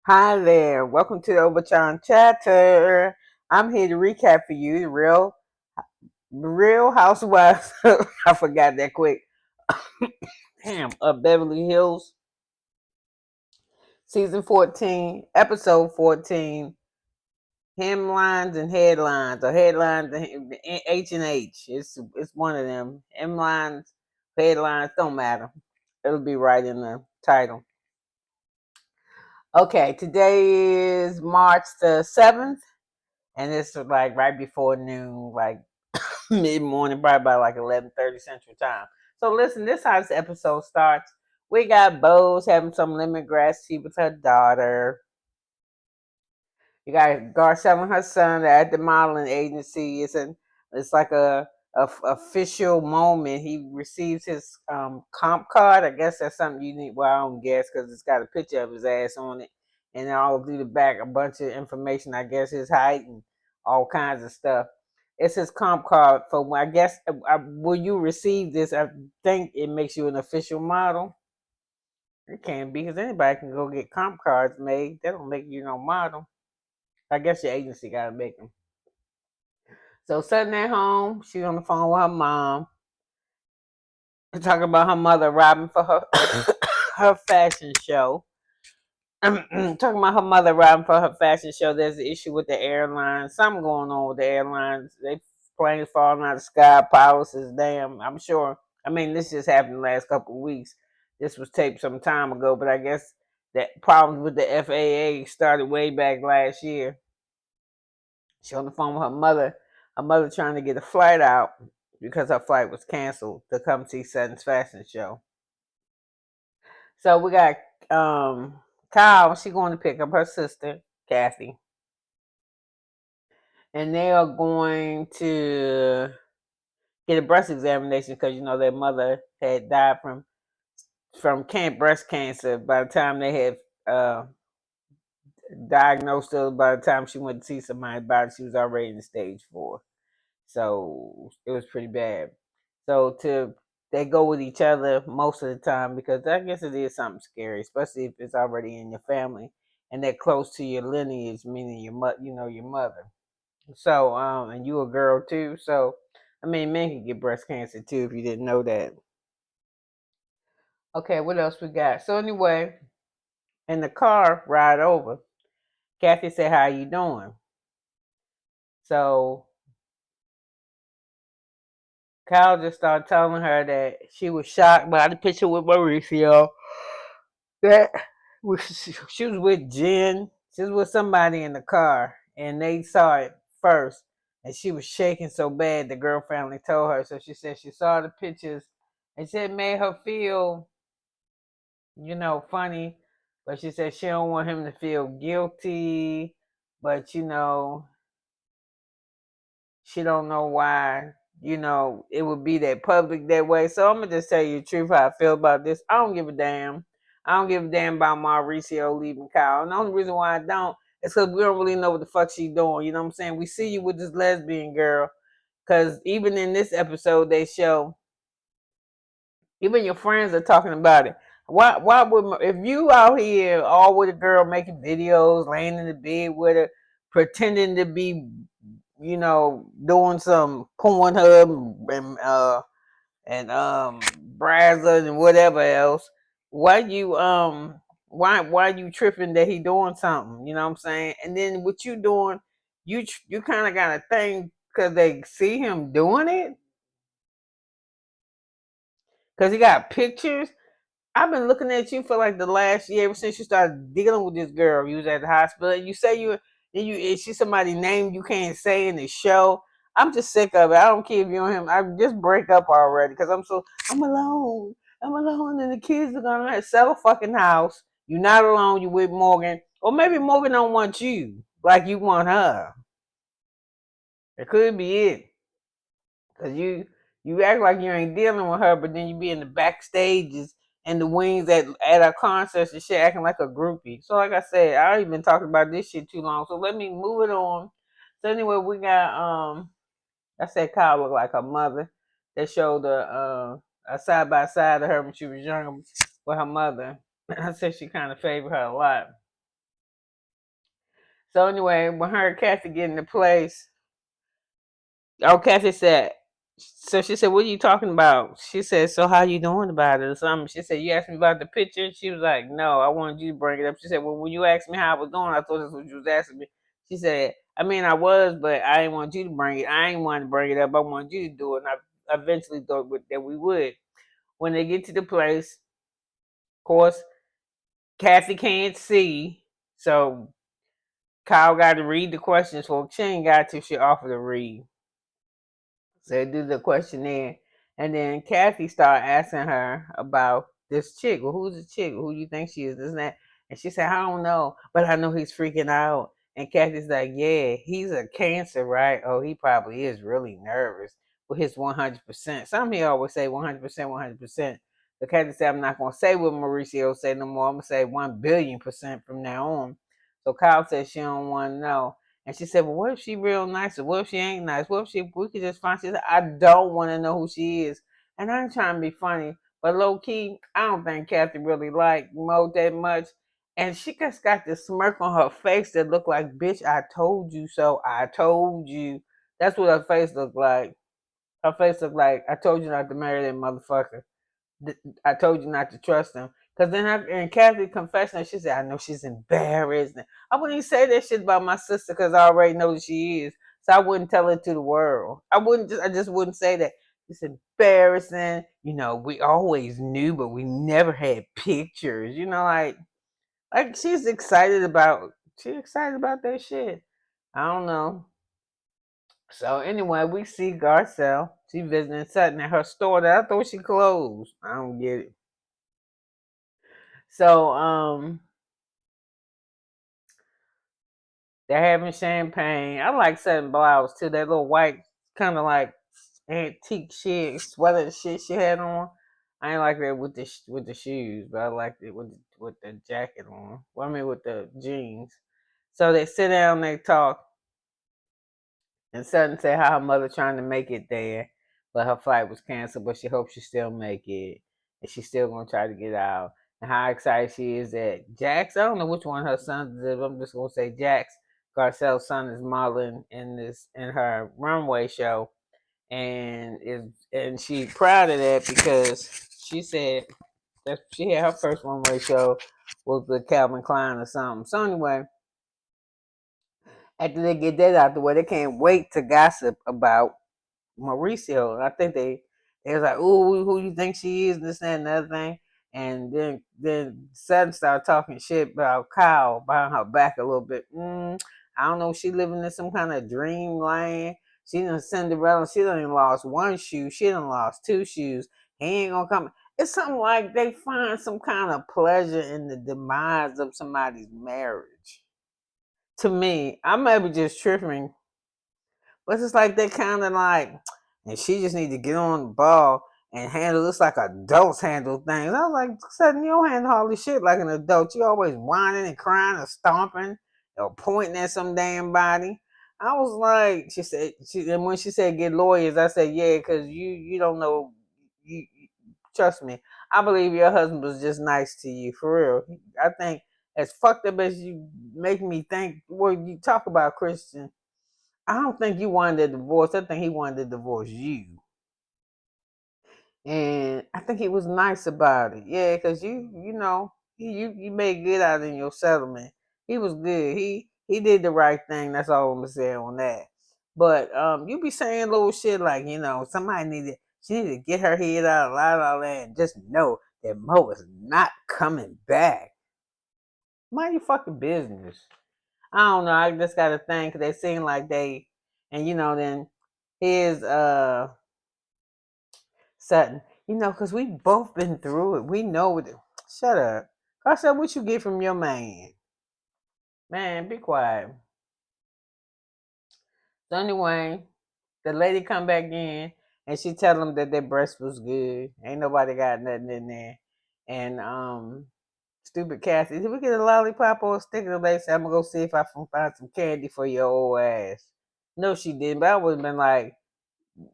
Hi there. Welcome to the Obachanchatter. I'm here to recap for you the real housewives. I forgot that quick. Damn, of Beverly Hills, season 14, episode 14. Hemlines and headlines, or headlines and H and H. It's one of them. Hemlines, headlines don't matter. It'll be right in the title. Okay, today is March the 7th. And it's like right before noon, like mid morning, probably about like 11:30 Central Time. So listen, this how this episode starts. We got Bose having some lemongrass tea with her daughter. You got Garcelle and her son at the modeling agency. It's like a official moment. He receives his comp card. I guess that's something you need. Well, I don't guess because it's got a picture of his ass on it, and then all through the back a bunch of information. I guess his height and all kinds of stuff. It's his comp card for when I guess will you receive this? I think it makes you an official model. It can't be because anybody can go get comp cards made. That don't make you no model. I guess your agency gotta make them. So Sutton at home, she's on the phone with her mom, talking about her mother robbing for her her fashion show. Talking about her mother robbing for her fashion show. There's an issue with the airlines. Something going on with the airlines. They planes falling out of the sky. Pilots is damn. I'm sure. I mean, this just happened the last couple of weeks. This was taped some time ago, but I guess that problems with the FAA started way back last year. She on the phone with her mother. Her mother trying to get a flight out because her flight was canceled to come see Sutton's fashion show. So we got Kyle. She going to pick up her sister Kathy, and they are going to get a breast examination because their mother had died from breast cancer. By the time they had diagnosed her, by the time she went to see somebody about it, she was already in stage 4. So it was pretty bad. So they go with each other most of the time because I guess it is something scary, especially if it's already in your family and they're close to your lineage, meaning your mother. So and you a girl too. So I mean, men can get breast cancer too if you didn't know that. Okay, what else we got? So anyway, in the car ride over, Kathy said, "How you doing?" So Kyle just started telling her that she was shocked by the picture with Mauricio. That she was with Jen. She was with somebody in the car, and they saw it first. And she was shaking so bad, the girl family told her. So she said she saw the pictures, and said it made her feel, funny. But she said she don't want him to feel guilty. But she don't know why, it would be that public that way. So I'm gonna just tell you the truth how I feel about this. I don't give a damn. I don't give a damn about Mauricio leaving Kyle. And the only reason why I don't is because we don't really know what the fuck she's doing. You know what I'm saying? We see you with this lesbian girl. Cause even in this episode they show, even your friends are talking about it. Why would if you out here all with a girl making videos, laying in the bed with her, pretending to be doing some Pornhub and Brazza and whatever else. Why you why you tripping that he doing something? You know what I'm saying? And then what you doing? You kind of got a thing because they see him doing it because he got pictures. I've been looking at you for like the last year ever since you started dealing with this girl. You was at the hospital. You say is she somebody name you can't say in the show? I'm just sick of it. I don't care if you and him. I just break up already because I'm alone. I'm alone, and the kids are gonna sell a fucking house. You're not alone. You with Morgan, or maybe Morgan don't want you like you want her. It could be it. Cause you act like you ain't dealing with her, but then you be in the backstages and the wings at our concerts and shit, acting like a groupie. So like I said, I ain't been talking about this shit too long. So let me move it on. So anyway, we got I said Kyle looked like her mother. They showed a side by side of her when she was younger with her mother. I said she kind of favored her a lot. So anyway, when her and Kathy get into place, oh, Kathy said, so she said, what are you talking about? She said, so how you doing about it or something? She said, you asked me about the picture? She was like, no, I wanted you to bring it up. She said, well, when you asked me how I was doing, I thought that's what you was asking me. She said, I mean, I was, but I didn't want you to bring it. I didn't want to bring it up. I wanted you to do it. And I eventually thought that we would. When they get to the place, of course, Kathy can't see. So Kyle got to read the questions for she ain't got to, she offered to read. So they do the questionnaire, and then Kathy started asking her about this chick. Well, who's the chick? Who you think she is? This and that. And she said, I don't know, but I know he's freaking out. And Kathy's like, yeah, he's a Cancer, right? Oh, he probably is really nervous with his 100%. Some he always say 100%, 100%. But Kathy said, I'm not going to say what Mauricio said no more. I'm going to say 1,000,000,000% from now on. So Kyle said she don't want to know. And she said, well, what if she real nice? Or what if she ain't nice? What if we could just find, she said, I don't want to know who she is. And I ain't trying to be funny, but low key, I don't think Kathy really liked Mo that much. And she just got this smirk on her face that looked like, bitch, I told you so. I told you. That's what her face looked like. Her face looked like, I told you not to marry that motherfucker. I told you not to trust him. Because then in Kathy confession, she said, I know she's embarrassed. I wouldn't even say that shit about my sister because I already know that she is. So I wouldn't tell it to the world. I just wouldn't say that. It's embarrassing. You know, we always knew, but we never had pictures. You know, like she's excited about that shit. I don't know. So anyway, we see Garcelle. She visiting Sutton at her store that I thought she closed. I don't get it. So they're having champagne. I like Sutton blouse too. That little white kind of like antique shit, sweater shit she had on. I ain't like that with the shoes, but I liked it with the jacket on. Well, I mean with the jeans. So they sit down, they talk, and Sutton said how her mother trying to make it there, but her flight was canceled, but she hopes she still make it, and she's still gonna try to get out. And how excited she is that Jax, I don't know which one her sons is, I'm just gonna say Jax, Garcelle's son, is modeling in her runway show, and she proud of that because she said that she had her first runway show was with Calvin Klein or something. So anyway, after they get that out the way, they can't wait to gossip about Mauricio. And I think they was like, "Ooh, who you think she is?" And this, that, and the other thing. And then Sutton started talking shit about Kyle behind her back a little bit. I don't know. She living in some kind of dreamland. She done Cinderella. She done lost one shoe. She done lost two shoes. He ain't gonna come. It's something like they find some kind of pleasure in the demise of somebody's marriage. To me, I may be just tripping. But it's like they kind of like, and she just need to get on the ball and handle this like adults handle things. I was like, Sudden, you don't handle all this shit like an adult. You always whining and crying and stomping or pointing at some damn body. I was like, and when she said get lawyers, I said, yeah, because you don't know, trust me, I believe your husband was just nice to you, for real. I think as fucked up as you make me think, well, you talk about Christian, I don't think you wanted a divorce. I think he wanted to divorce you. And I think he was nice about it. Yeah, because you made good out in your settlement. He was good. He did the right thing. That's all I'm gonna say on that. But you be saying little shit like, she needed to get her head out of all that and just know that Mo is not coming back. Mind your fucking business. I don't know. I just got a thing because they seem like and then his Sutton, because we both been through it. We know it. Shut up. I said, what you get from your man? Man, be quiet. So anyway, the lady come back in and she tell them that their breast was good. Ain't nobody got nothing in there. And stupid Cassie, did we get a lollipop or a sticker? The lady said, I'm gonna go see if I can find some candy for your old ass. No, she didn't. But I would have been like,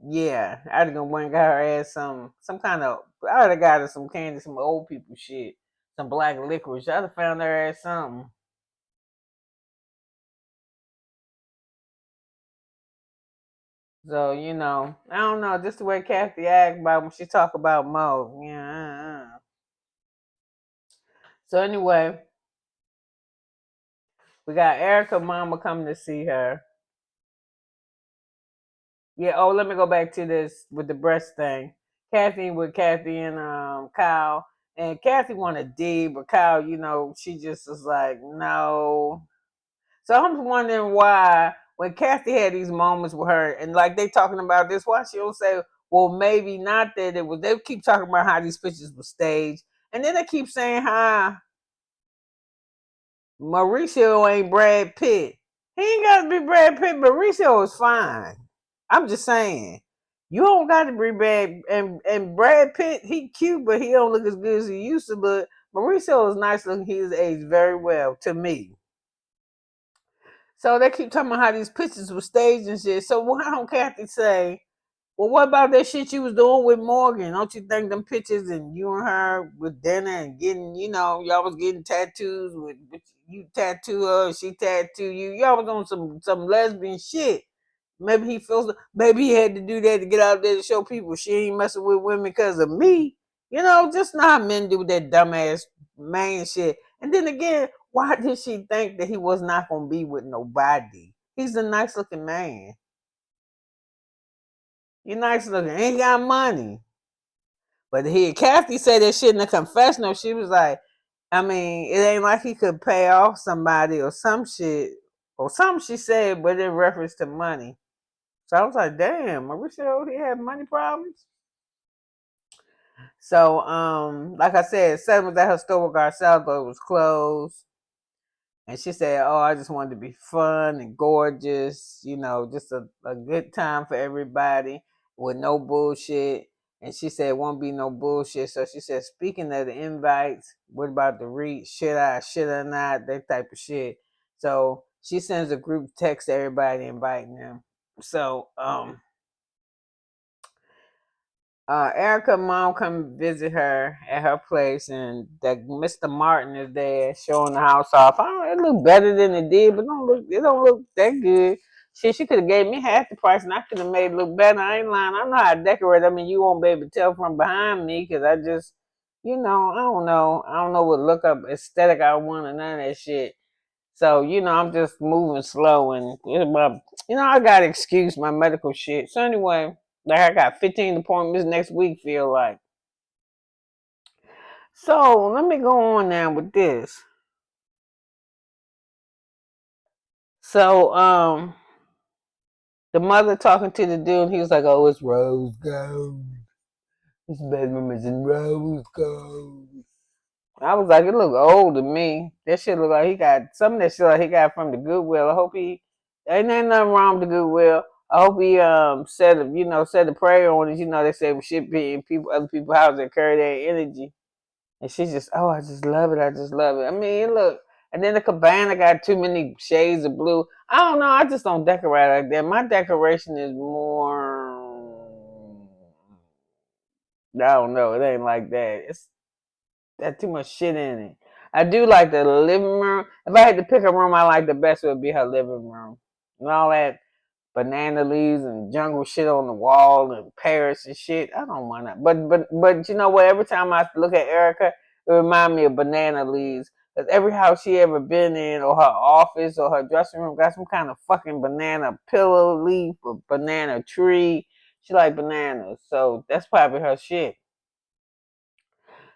yeah, I'd have gone and got her ass some kind of. I'd have got her some candy, some old people shit, some black licorice. I'd have found her ass something. So, you know, I don't know, just the way Kathy act about when she talk about Moe. Yeah. So anyway, we got Erica mama coming to see her. Yeah, oh, let me go back to this with the breast thing. Kathy and Kyle. And Kathy wanted D, but Kyle, you know, she just was like, no. So I'm wondering why when Kathy had these moments with her and like they talking about this, why she don't say, well, maybe not that it was. They keep talking about how these pictures were staged, and then they keep saying how Mauricio ain't Brad Pitt. He ain't got to be Brad Pitt. Mauricio is fine. I'm just saying. You don't got to be Brad and Brad Pitt. He cute, but he don't look as good as he used to look. Mauricio is nice looking. He's aged very well to me. So they keep talking about how these pictures were staged and shit. So why don't Kathy say, well, what about that shit you was doing with Morgan? Don't you think them pictures and you and her with dinner and getting, you know, y'all was getting tattoos with you tattoo her, she tattoo you. Y'all was on some lesbian shit. Maybe he feels, maybe he had to do that to get out there to show people she ain't messing with women because of me. You know, just not men do that dumbass man shit. And then again, why did she think that he was not gonna be with nobody? He's a nice looking man. He nice looking. Ain't got money. But Kathy said that shit in the confessional. She was like, I mean, it ain't like he could pay off somebody or some shit or something she said, but in reference to money. So I was like, damn, Mauricio, he had money problems. So, like I said, Sutton was at her store with Garcelle, but it was closed. And she said, oh, I just wanted to be fun and gorgeous, you know, just a good time for everybody with no bullshit. And she said, won't be no bullshit. So she said, speaking of the invites, what about the reach? Should I not? That type of shit. So she sends a group text to everybody inviting them. So, Erica mom come visit her at her place, and that Mr. Martin is there showing the house off. It look better than it did, but it don't look that good. She could have gave me half the price, and I could have made it look better. I ain't lying. I know how to decorate. I mean, you won't be able to tell from behind me because I just, you know, I don't know what look up aesthetic I want and none of that shit. So, you know, I'm just moving slow and, you know, I got to excuse my medical shit. So, anyway, like I got 15 appointments next week, feel like. So, let me go on now with this. So, the mother talking to the dude, he was like, oh, it's rose gold. This bedroom is in rose gold. I was like, it look old to me. That shit look like he got some of that shit like he got from the Goodwill. I hope he ain't nothing wrong with the Goodwill. I hope he said a prayer on it. You know, they say we should be in other people's houses that carry their energy. And she's just, oh, I just love it. I just love it. I mean, look. And then the cabana got too many shades of blue. I don't know. I just don't decorate like that. My decoration is more. I don't know. It ain't like that. It's got too much shit in it. I do like the living room. If I had to pick a room I like the best, it would be her living room. And all that banana leaves and jungle shit on the wall and parrots and shit. I don't want that. But you know what? Every time I look at Erica, it reminds me of banana leaves. Because every house she ever been in, or her office, or her dressing room, got some kind of fucking banana pillow leaf or banana tree. She like bananas, so that's probably her shit.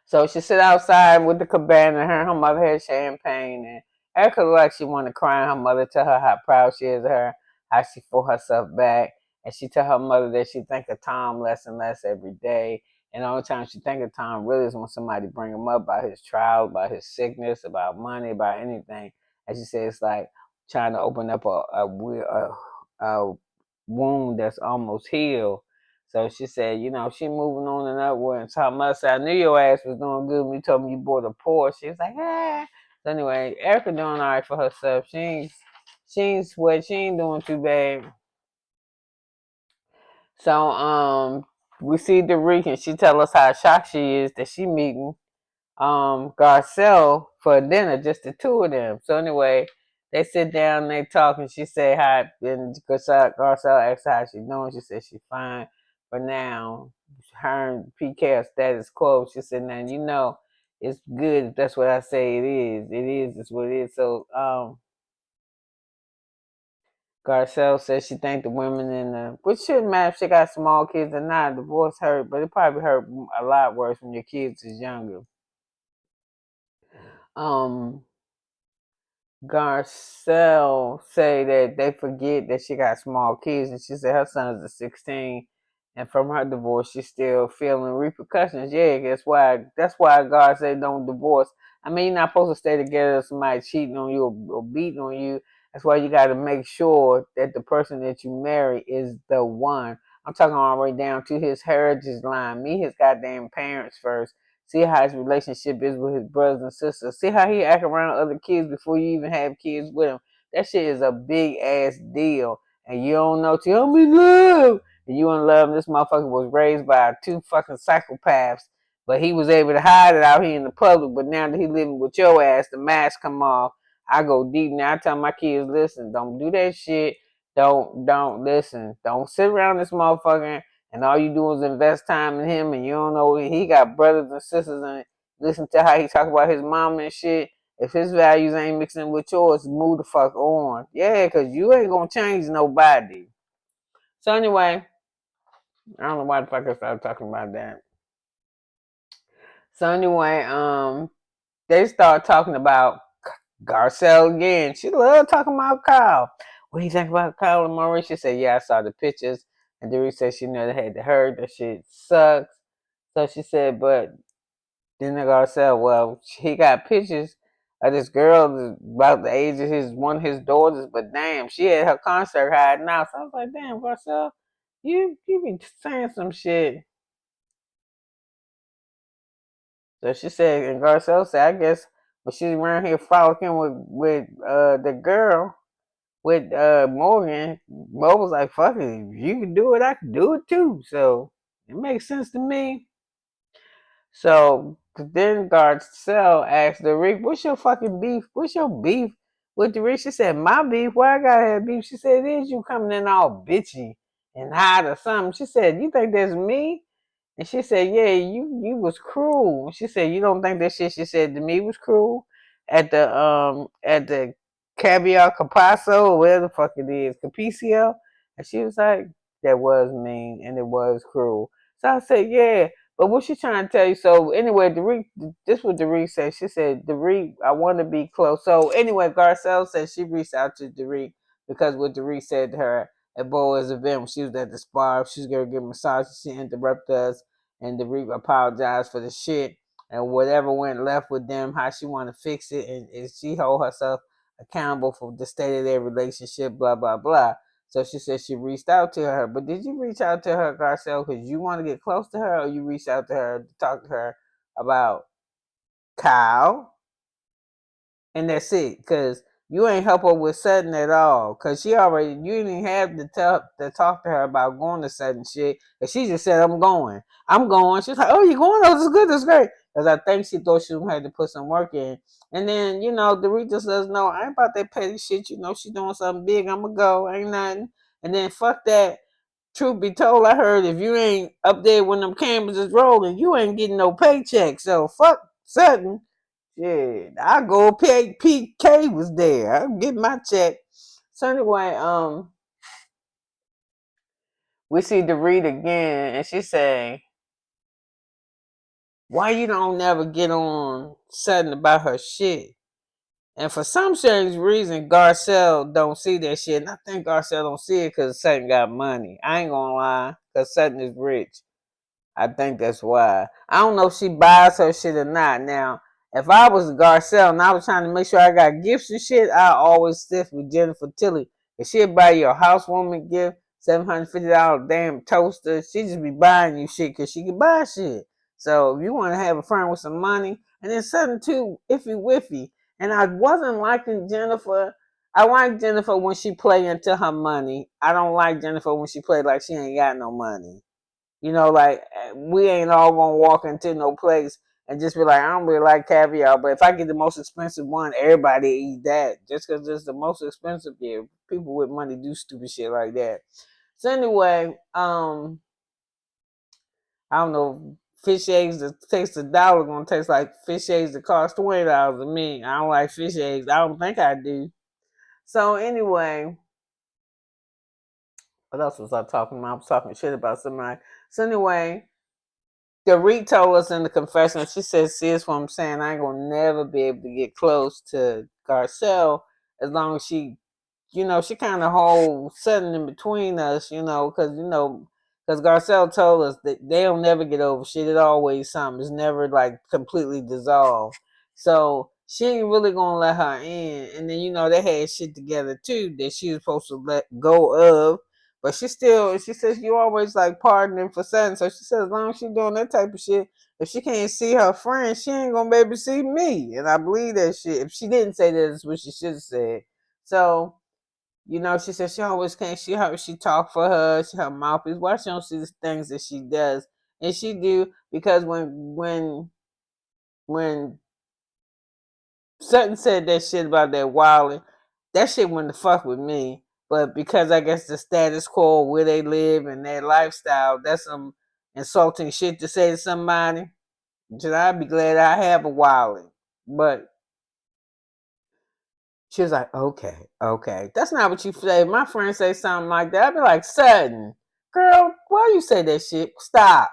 So she sit outside with the cabana. Her mother had champagne, and Erica looked like she wanted to cry. And her mother tell her how proud she is of her, how she fought herself back, and she tell her mother that she think of Tom less and less every day. And the only time she think of Tom really is when somebody bring him up about his trials, about his sickness, about money, about anything. And she says it's like trying to open up a wound that's almost healed. So she said, you know, she moving on and upward. And so her mother said, I knew your ass was doing good when you told me you bought a Porsche. She was like, ah. So anyway, Erica doing all right for herself. She ain't sweat. She ain't doing too bad. So we see Derek and she tell us how shocked she is that she meeting Garcelle for dinner, just the two of them. So anyway, They sit down and they talk, and she say hi, and Garcelle asked her how she doing. She said she fine for now. Her and PK are status quo. She said, now you know it's good if that's what I say it is. It is, it's what it is. So Garcelle says she think the women in the, which shouldn't matter if she got small kids or not. Divorce hurt, but it probably hurt a lot worse when your kids is younger. Um, Garcelle say that they forget that she got small kids, and she said her sons are 16, and from her divorce, she's still feeling repercussions. Yeah, that's why God said don't divorce. I mean, you're not supposed to stay together if somebody cheating on you or beating on you. That's why you got to make sure that the person that you marry is the one. I'm talking all the way down to his heritage line. Meet his goddamn parents first. See how his relationship is with his brothers and sisters. See how he act around other kids before you even have kids with him. That shit is a big ass deal. And you don't know till I'm in love. And you in love. And this motherfucker was raised by two fucking psychopaths. But he was able to hide it out here in the public. But now that he living with your ass, the mask come off. I go deep now. I tell my kids, listen, don't do that shit. Don't listen. Don't sit around this motherfucker and all you do is invest time in him, and you don't know he got brothers and sisters, and listen to how he talk about his mom and shit. If his values ain't mixing with yours, move the fuck on. Yeah, because you ain't going to change nobody. So anyway, I don't know why the fuck I started talking about that. So anyway, they start talking about Garcelle again. She loved talking about Kyle. What do you think about Kyle and Maurice? She said, yeah, I saw the pictures. And Dewey said she never had to hurt. That shit sucks. So she said, but then the girl said, well, he got pictures of this girl about the age of one of his daughters, but damn, she had her concert hiding out. So I was like, damn, Garcelle, you be saying some shit. So she said, and Garcelle said, I guess when she's around here frolicking with the girl, with Morgan, Mo was like, fuck it, if you can do it, I can do it too. So it makes sense to me. So then Garcelle asked the Rick, what's your fucking beef? What's your beef with the Rick? She said, my beef? Why I gotta have beef? She said, it is you coming in all bitchy and hot or something. She said, you think that's me? And she said, yeah, you was cruel. She said, you don't think that shit she said to me was cruel? At the Caviar Capasso or whatever the fuck it is, Capicio? And she was like, that was mean and it was cruel. So I said, yeah. But what she trying to tell you? So anyway, this what Derek said. She said, Derek, I want to be close. So anyway, Garcelle said she reached out to Derek because what Derek said to her at Boa's event when she was at the spa, she was gonna get a massage. She interrupted us, and Derek apologized for the shit and whatever went left with them. How she want to fix it, and she hold herself accountable for the state of their relationship. Blah blah blah. So she said she reached out to her. But did you reach out to her, Garcelle, because you want to get close to her, or you reached out to her to talk to her about Kyle? And that's it, because you ain't help her with Sutton at all. Because you didn't have to talk to her about going to Sutton shit. And she just said, I'm going. I'm going. She's like, oh, you going? Oh, this is good. That's great. Because I think she thought she had to put some work in. And then, the Rita says, no, I ain't about that petty shit. She doing something big. I'm going to go. Ain't nothing. And then fuck that. Truth be told, I heard if you ain't up there when them cameras is rolling, you ain't getting no paycheck. So fuck Sutton. Shit, I go pay PK was there. I get my check. So anyway, we see Dorit again, and she say, "Why you don't never get on Sutton about her shit?" And for some strange reason, Garcelle don't see that shit. And I think Garcelle don't see it because Sutton got money. I ain't gonna lie, because Sutton is rich. I think that's why. I don't know if she buys her shit or not. Now, if I was Garcelle and I was trying to make sure I got gifts and shit, I always stick with Jennifer Tilly. If she'd buy you a housewarming gift, $750 damn toaster, she just be buying you shit because she can buy shit. So if you want to have a friend with some money, and then something too, iffy whiffy. And I wasn't liking Jennifer. I like Jennifer when she play into her money. I don't like Jennifer when she play like she ain't got no money. Like we ain't all gonna walk into no place and just be like, I don't really like caviar, but if I get the most expensive one, everybody eat that just because it's the most expensive. Yeah, people with money do stupid shit like that. So anyway, I don't know. Fish eggs that taste $1 gonna taste like fish eggs that cost $20 to me. I don't like fish eggs. I don't think I do. So anyway, what else was I talking about? I was talking shit about somebody. So anyway, the Reed told us in the confession. She said, "See, that's what I'm saying. I ain't gonna never be able to get close to Garcelle as long as she she kind of hold Sutton in between us, because Garcelle told us that they'll never get over shit. It always something. It's never like completely dissolved. So she ain't really gonna let her in. And then they had shit together too that she was supposed to let go of. But she says you always like pardoning for Sutton. So she says as long as she doing that type of shit, if she can't see her friend, she ain't gonna be able to see me. And I believe that shit. If she didn't say that, that's what she should have said. So she said she always can't. She talk for her. She her mouthpiece. Why she don't see the things that she does, and she do because when Sutton said that shit about that wilding, that shit wouldn't fuck with me. But because I guess the status quo where they live and their lifestyle, that's some insulting shit to say to somebody. Should I be glad I have a wilding? But she was like, okay, okay. That's not what you say. If my friend say something like that, I'd be like, Sutton, girl, why you say that shit? Stop.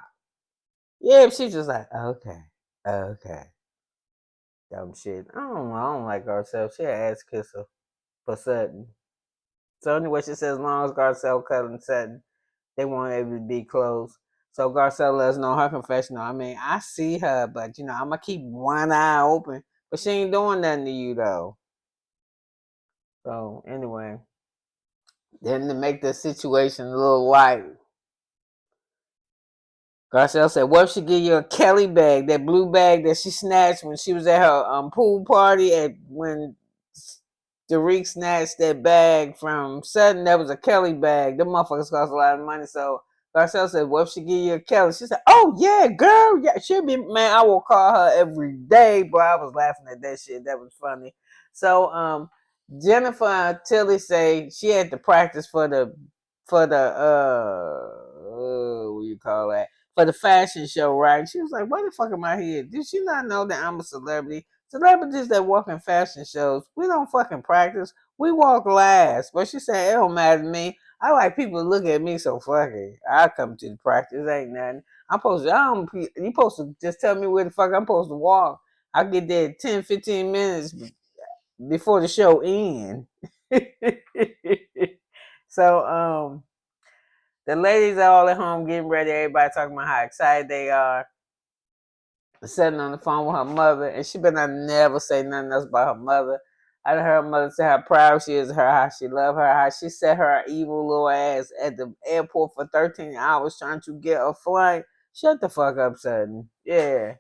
Yeah, she's just like, okay, okay. Dumb shit. I don't know. I don't like Garcelle. She an ass kisser for Sutton. So anyway, she says as long as Garcelle cuddling Sutton, they won't able to be close. So Garcelle lets us know her confessional. I mean, I see her, but I'm gonna keep one eye open. But she ain't doing nothing to you though. So anyway. Then to make the situation a little light, Garcelle said, "What if she give you a Kelly bag, that blue bag that she snatched when she was at her pool party? And when Derek snatched that bag from Sutton, that was a Kelly bag. Them motherfuckers cost a lot of money." So Garcelle said, "What if she give you a Kelly?" She said, "Oh yeah, girl, yeah, she'll be man. I will call her every day." Boy, I was laughing at that shit. That was funny. So Jennifer and Tilly say she had to practice for the what you call that, for the fashion show, right? She was like, "Why the fuck am I here? Did she not know that I'm a celebrity? Celebrities that walk in fashion shows, we don't fucking practice. We walk last." But she said, "It don't matter to me. I like people to look at me, so fuck it. I come to the practice. Ain't nothing. You supposed to just tell me where the fuck I'm supposed to walk. I get there 10, 15 minutes before the show ends." So the ladies are all at home getting ready. Everybody talking about how excited they are. Sitting on the phone with her mother, and she better not never say nothing else about her mother. I heard her mother say how proud she is of her, how she love her, how she set her evil little ass at the airport for 13 hours trying to get a flight. Shut the fuck up, Sutton. Yeah.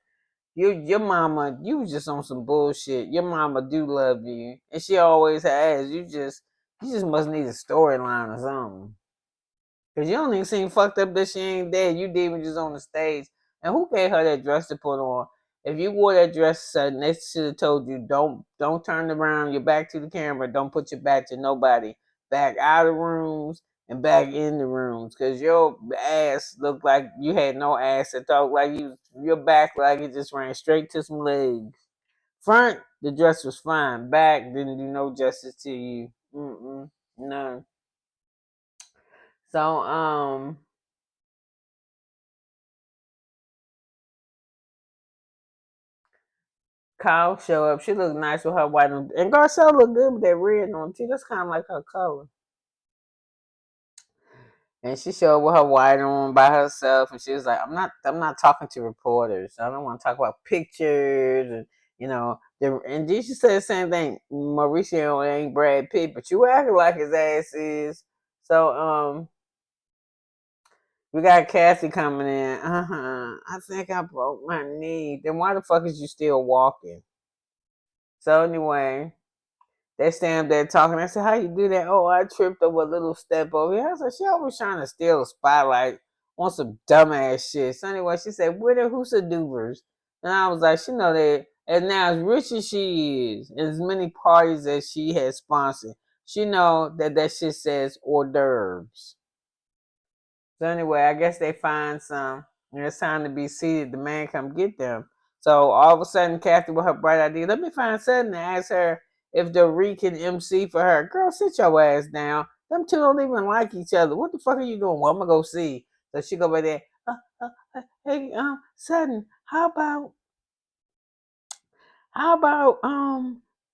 Your mama, you was just on some bullshit. Your mama do love you. And she always has. You just must need a storyline or something. Cause you don't even seem fucked up that she ain't dead. You did when you was on the stage. And who gave her that dress to put on? If you wore that dress, they should have told you don't turn around your back to the camera. Don't put your back to nobody. Back out of rooms and back in the rooms. Cause your ass looked like you had no ass at all. Like your back like it just ran straight to some legs. Front, the dress was fine. Back didn't do no justice to you. None. So Kyle show up. She looked nice with her white on, and Garcelle looked good with that red on too. That's kind of like her color. And she showed up with her white on by herself, and she was like, I'm not talking to reporters. I don't want to talk about pictures, and and then she said the same thing. Mauricio ain't Brad Pitt, but you acting like his ass is. So we got Cassie coming in. I think I broke my knee. Then why the fuck is you still walking? So anyway. They stand there talking. I said, "How you do that?" "Oh, I tripped over a little step over here." I said, "She always trying to steal a spotlight on some dumbass shit." So anyway, she said, "Where the Hoosa Doovers?" And I was like, she know that. And now, as rich as she is, and as many parties as she has sponsored, she know that that shit says hors d'oeuvres. So anyway, I guess they find some, and it's time to be seated. The man come get them. So all of a sudden, Kathy with her bright idea, let me find Sutton and ask her if the Ree can MC for her. Girl, sit your ass down. Them two don't even like each other. What the fuck are you doing? Well, I'm gonna go see. So she go by there. Hey, Sutton, how about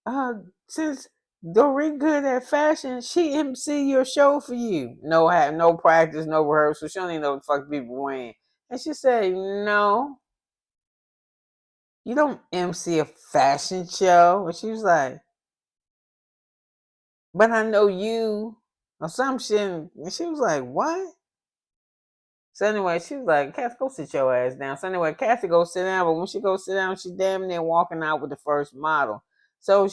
uh since Doreen good at fashion, she MC your show for you. No practice, no rehearsal. She don't even know what the fuck people wearing. And she said, no, you don't MC a fashion show. And she was like, but I know you or some shit. And she was like, what? So anyway, she was like, Kathy, go sit your ass down. So anyway, Kathy go sit down, but when she go sit down, she damn near walking out with the first model. So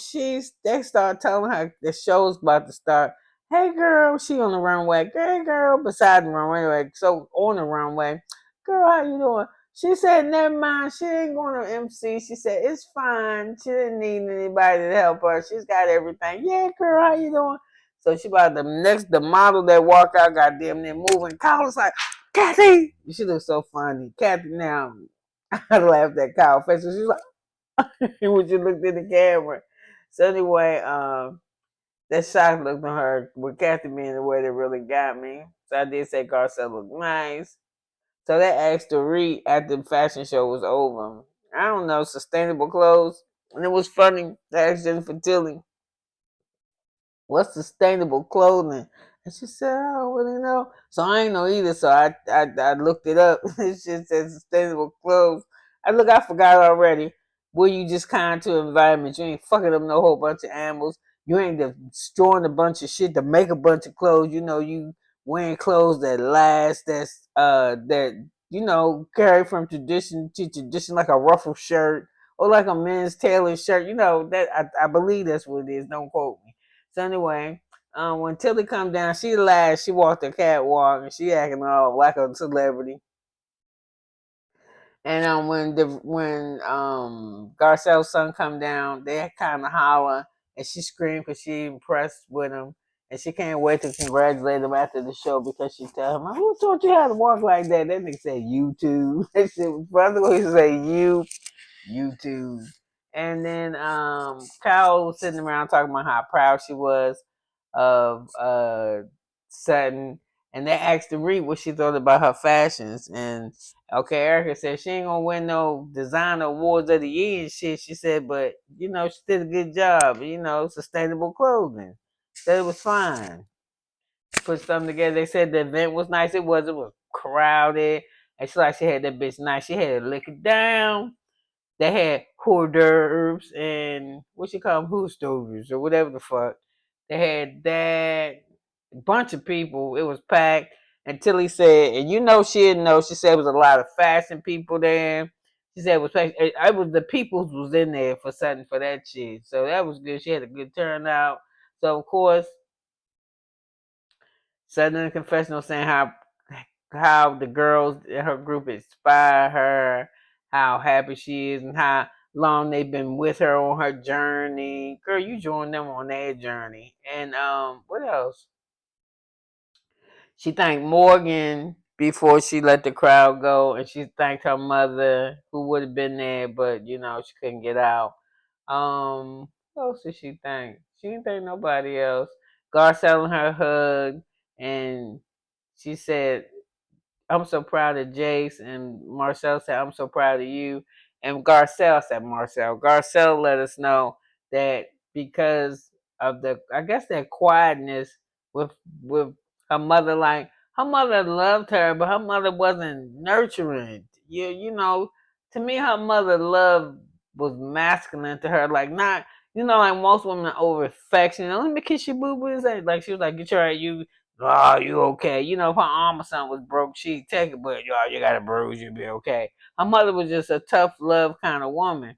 they start telling her the show's about to start. Hey girl, she on the runway. Hey girl, beside the runway. So on the runway. Girl, how you doing? She said, never mind, she ain't going to MC. She said, it's fine. She didn't need anybody to help her. She's got everything. Yeah, girl, how you doing? So she about the model that walk out, got damn near moving. Kyle was like, Kathy! She looks so funny. Kathy now, I laughed at Kyle face. She was like, when she looked at the camera. So anyway, that shock looked on her with Kathy being the way that really got me. So I did say Garcelle looked nice. So they asked to read after the fashion show was over. I don't know, sustainable clothes. And it was funny. They asked Jennifer Tilly, what's sustainable clothing? And she said, I don't really know. So I ain't know either. So I looked it up. It just says sustainable clothes. I forgot already. Were you just kind to the environment? You ain't fucking up no whole bunch of animals. You ain't destroying a bunch of shit to make a bunch of clothes. You know, you wearing clothes that last, that carry from tradition to tradition, like a ruffle shirt or like a men's tailored shirt. You know, that I believe that's what it is. Don't quote me. So anyway, when Tilly come down, she laughed. She walked the catwalk and she acting all like a celebrity. And when Garcelle's son come down, they kind of holler and she screamed because she impressed with him. And she can't wait to congratulate him after the show because she tell him, who taught you how to walk like that? That nigga said, you too. That shit was brother he say YouTube. And then Kyle was sitting around talking about how proud she was of Sutton. And they asked her Reed what she thought about her fashions. And okay, Erica said she ain't gonna win no designer awards of the year and shit. She said, but she did a good job, sustainable clothing. Said it was fine. Put something together. They said the event was nice. It was crowded. And she had that bitch nice. She had to lick it down. They had hors d'oeuvres and what you call them, hoostovers or whatever the fuck. They had that bunch of people. It was packed until he said, and she didn't know. She said it was a lot of fashion people there. She said it was packed. It was the peoples was in there for something for that shit. So that was good. She had a good turnout. So of course Southern Confessional saying how the girls in her group inspire her, how happy she is, and how long they've been with her on her journey. Girl, you joined them on their journey. And what else? She thanked Morgan before she let the crowd go, and she thanked her mother who would have been there, but she couldn't get out. What else did she thank? She didn't thank nobody else. Garcelle and her hug, and she said, I'm so proud of Jace. And Marcel said, I'm so proud of you. And Garcelle said, Garcelle let us know that because of I guess that quietness with with her mother, like her mother loved her, but her mother wasn't nurturing. To me, her mother love was masculine to her, like not, like most women are over affectionate. Let me kiss your boo boo. Like she was like, get your you. Oh, you okay? If her arm or something was broke, she'd take it, but you got a bruise, you'll be okay. Her mother was just a tough love kind of woman.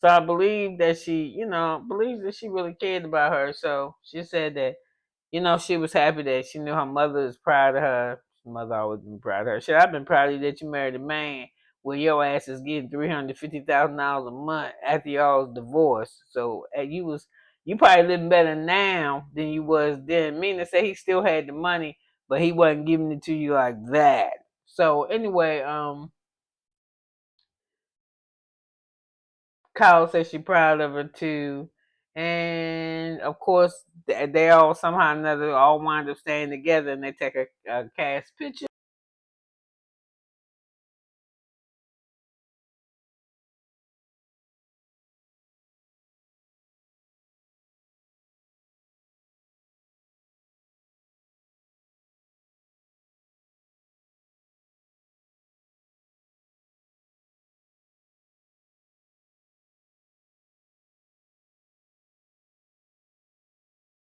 So I believe that believes that she really cared about her. So she said that, she was happy that she knew her mother was proud of her. Her mother always been proud of her. Shit, I've been proud of you that you married a man when your ass is getting $350,000 a month after y'all's divorced. So you probably living better now than you was then. Meaning to say he still had the money, but he wasn't giving it to you like that. So anyway, Kyle says she's proud of her too. And of course, they all somehow or another all wind up staying together, and they take a cast picture.